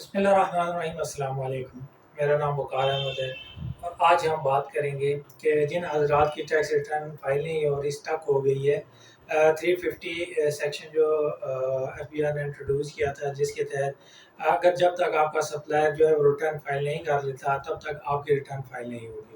بسم اللہ الرحمن الرحیم، السلام علیکم۔ میرا نام وقار احمد ہے اور آج ہم بات کریں گے کہ جن حضرات کی ٹیکس ریٹرن فائل نہیں اور اسٹک ہو گئی ہے 350 سیکشن جو ایف بی آر نے انٹروڈیوس کیا تھا، جس کے تحت اگر جب تک آپ کا سپلائر جو ہے وہ ریٹرن فائل نہیں کر لیتا تب تک آپ کی ریٹرن فائل نہیں ہوگی۔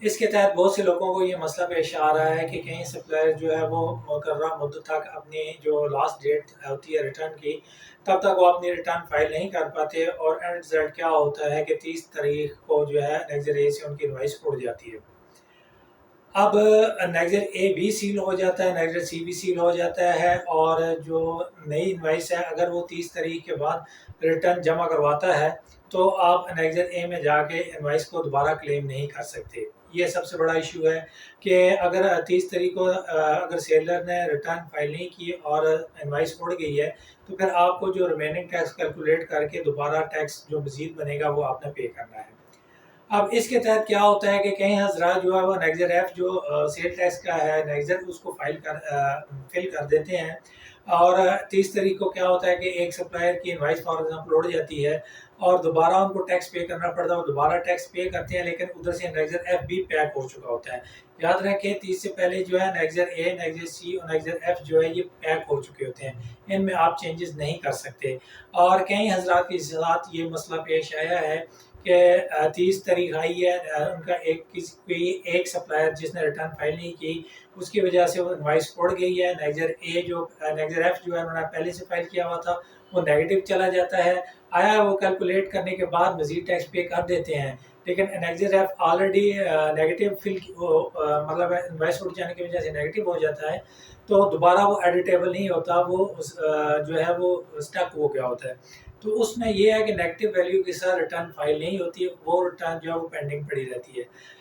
اس کے تحت بہت سے لوگوں کو یہ مسئلہ پیش آ رہا ہے کہ کہیں سپلائر جو ہے وہ مقررہ مدت تک اپنی جو لاسٹ ڈیٹ ہوتی ہے ریٹرن کی، تب تک وہ اپنی ریٹرن فائل نہیں کر پاتے، اور اینڈ ریزلٹ کیا ہوتا ہے کہ 30 تاریخ کو جو ہے نیگزر اے سے ان کی انوائس اڑ جاتی ہے۔ اب نیگزر اے بھی سیل ہو جاتا ہے، نیگزر سی بھی سیل ہو جاتا ہے، اور جو نئی انوائس ہے اگر وہ 30 تاریخ کے بعد ریٹرن جمع کرواتا ہے تو آپ نیگزر اے میں جا کے انوائس کو دوبارہ کلیم نہیں کر سکتے۔ یہ سب سے بڑا ایشو ہے کہ اگر 30 تاریخ کو اگر سیلر نے ریٹرن فائل نہیں کی اور انوائس اڑ گئی ہے تو پھر آپ کو جو ریمیننگ ٹیکس کیلکولیٹ کر کے دوبارہ ٹیکس جو مزید بنے گا وہ آپ نے پے کرنا ہے۔ اب اس کے تحت کیا ہوتا ہے کہ کئی حضرات جو ہے وہ نیگزر ایف جو سیل ٹیکس کا ہے نیگزر اس کو فل کر دیتے ہیں، اور 30 تاریخ کو کیا ہوتا ہے کہ ایک سپلائر کی انوائس فار ایگزامپل اڑ جاتی ہے اور دوبارہ ان کو ٹیکس پے کرنا پڑتا ہے، وہ دوبارہ ٹیکس پے کرتے ہیں، لیکن ادھر سے نیگزر ایف بھی پیک ہو چکا ہوتا ہے۔ یاد رکھیں 30 سے پہلے جو ہے نیگزر اے، نیگزر سی اور نیگزر ایف جو ہے یہ پیک ہو چکے ہوتے ہیں، ان میں آپ چینجز نہیں کر سکتے۔ اور کئی حضرات کے ساتھ یہ مسئلہ پیش آیا ہے کہ 30 تاریخ آئی ہے، ان کا کوئی ایک سپلائر جس نے ریٹرن فائل نہیں کی، اس کی وجہ سے وہ انوائس اڑ گئی ہے، نیگزر اے جو نیگزر ایف جو ہے انہوں نے پہلے سے فائل کیا ہوا تھا وہ نیگیٹو چلا جاتا ہے، آیا وہ کیلکولیٹ کرنے کے بعد مزید ٹیکس پے کر دیتے ہیں، لیکن نیگزر ایف آلریڈی نیگیٹو مطلب انوائس اڑ جانے کی وجہ سے نیگیٹو ہو جاتا ہے، تو دوبارہ وہ ایڈیٹیبل نہیں ہوتا، وہ جو ہے وہ اسٹک ہو گیا ہوتا ہے۔ تو اس میں یہ ہے کہ نیگیٹو ویلیو کے ساتھ ریٹرن فائل نہیں ہوتی، وہ ریٹرن جو ہے وہ پینڈنگ پڑی رہتی ہے۔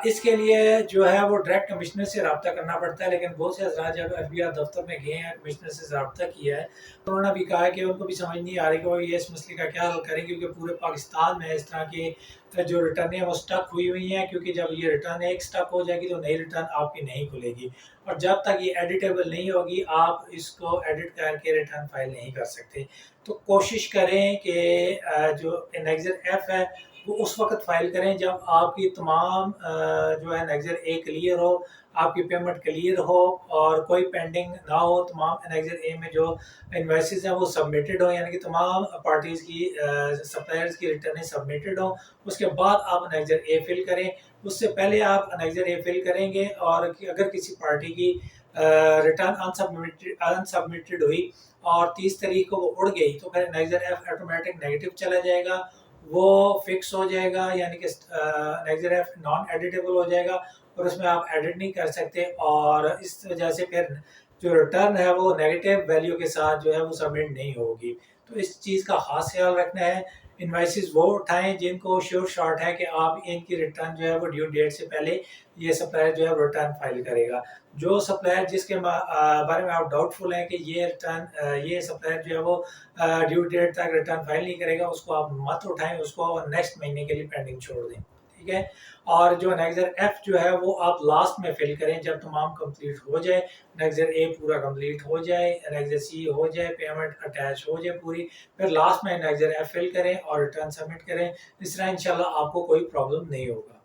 اس کے لیے جو ہے وہ ڈائریکٹ کمشنر سے رابطہ کرنا پڑتا ہے، لیکن بہت سے حضرات جب ایف بی آر دفتر میں گئے ہیں، کمشنر سے رابطہ کیا ہے، تو انہوں نے بھی کہا کہ ان کو بھی سمجھ نہیں آ رہی کہ وہ یہ اس مسئلے کا کیا حل کریں، کیونکہ پورے پاکستان میں اس طرح کے جو ریٹرن ہیں وہ سٹک ہوئی ہوئی ہیں، کیونکہ جب یہ ریٹرن ایک سٹک ہو جائے گی تو نئی ریٹرن آپ کی نہیں کھلے گی، اور جب تک یہ ایڈیٹیبل نہیں ہوگی آپ اس کو ایڈٹ کر کے ریٹرن فائل نہیں کر سکتے۔ تو کوشش کریں کہ جو نیگزر ایف ہے وہ اس وقت فائل کریں جب آپ کی تمام جو ہے نیگزر اے کلیئر ہو، آپ کی پیمنٹ کلیئر ہو اور کوئی پینڈنگ نہ ہو، تمام نیگزر اے میں جو انوائسز ہیں وہ سبمیٹڈ ہوں، یعنی کہ تمام پارٹیز کی سپلائرز کی ریٹرنیں سبمیٹڈ ہوں، اس کے بعد آپ نیگزر اے فل کریں۔ اس سے پہلے آپ نیگزر اے فل کریں گے اور اگر کسی پارٹی کی ریٹرن انسبمیٹڈ ہوئی اور 30 تاریخ کو وہ اڑ گئی تو پھر نیگزر ایف آٹومیٹک نیگیٹو چلا جائے گا، وہ فکس ہو جائے گا، یعنی کہ نیگزر ایف نان ایڈیٹیبل ہو جائے گا اور اس میں آپ ایڈٹ نہیں کر سکتے، اور اس وجہ سے پھر جو ریٹرن ہے وہ نیگیٹو ویلیو کے ساتھ جو ہے وہ سبمٹ نہیں ہوگی۔ تو اس چیز کا خاص خیال رکھنا ہے۔ انوائسز وہ اٹھائیں جن کو شیور شارٹ ہے کہ آپ ان کی ریٹرن جو ہے وہ ڈیو ڈیٹ سے پہلے یہ سپلائر جو ہے ریٹرن فائل کرے گا۔ جو سپلائر جس کے بارے میں آپ ڈاؤٹ فل ہیں کہ یہ سپلائر جو ہے وہ ڈیو ڈیٹ تک ریٹرن فائل نہیں کرے گا، اس کو آپ مت اٹھائیں، اس کو نیکسٹ مہینے کے لیے پینڈنگ چھوڑ دیں، ٹھیک ہے۔ اور جو نیگزر ایف جو ہے وہ آپ لاسٹ میں فل کریں جب تمام کمپلیٹ ہو جائے، نیگزر اے پورا کمپلیٹ ہو جائے، نیگزر سی ہو جائے، پیمنٹ اٹیچ ہو جائے پوری، پھر لاسٹ میں نیگزر ایف فل کریں اور ریٹرن سبمٹ کریں۔ اس طرح انشاءاللہ آپ کو کوئی پرابلم نہیں ہوگا۔